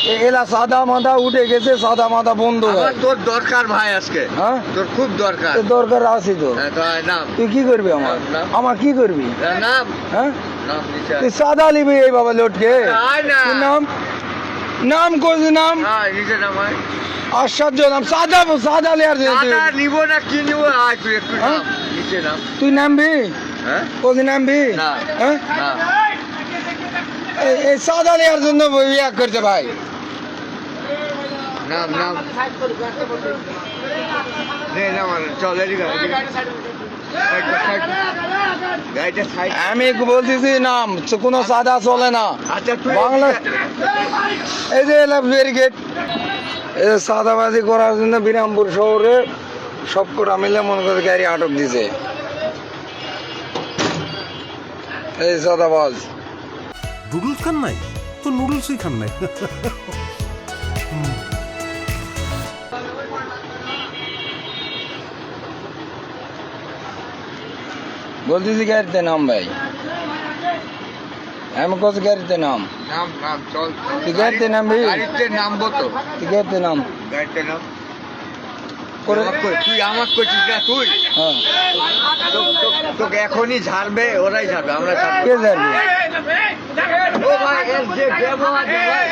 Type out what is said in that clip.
এলা সাদা মাথা উঠে গেছে, সাদা মাথা বন্ধ আমার তোর দরকার ভাই আজকে, হ্যাঁ তোর খুব দরকার। দরকার আছে তো। হ্যাঁ, তো আয়, নাম তুই কি করবি আমার? নাম। আমার কি করবি? নাম হ্যাঁ নাম নিচে আয়। তুই সাদা নিবি এই বাবা লোটকে? আয় না। তোর নাম নাম কোন নাম? আয়, নিচে নাম আয়। আশ্চর্য নাম, সাদা সাদা লেয়ার দাদা নিব না কি নিব, আয় তুই একটু হ্যাঁ? নাম, নিচে নাম। তুই নামবি? হ্যাঁ কোন নামবি? না। হ্যাঁ না এই সাদা লেয়ার জন্য ইয়া করছে ভাই। নাম নাম নে নাম আর চল এদিকে আয়, এদিকে আয়। গাড়িটা সাইড। আমি বলতেছি নাম কোনো সাদা চলে না আচ্ছা তুই বাংলা। এদিকে- এই যে ব্যারিকেড, এই যে সাদাবাজি করার জন্য বিরামপুর শহরে সব কটা মিলে মনে করে গাড়ি আটক দিছে। এই সাদাবাজ নুডলস খান নাই তো, নুডলসই খান নাই। বলতেছি গাড়িতে নাম ভাই, আমি কত গাড়িতে নাম। নাম নাম চল। তুই গাড়িতে নামবি? গাড়িতে নামবো তো। তুই গাড়িতে নাম গাড়িতে নাম করে। তুই আমার করছিস না তুই। হ্যাঁ তোকে এখনই ঝাড়বে, ওরাই ঝাড়বে, আমরা ঝাড়বো। কে যাবি? ও ভাই এর যে ব্যবহার, ভাই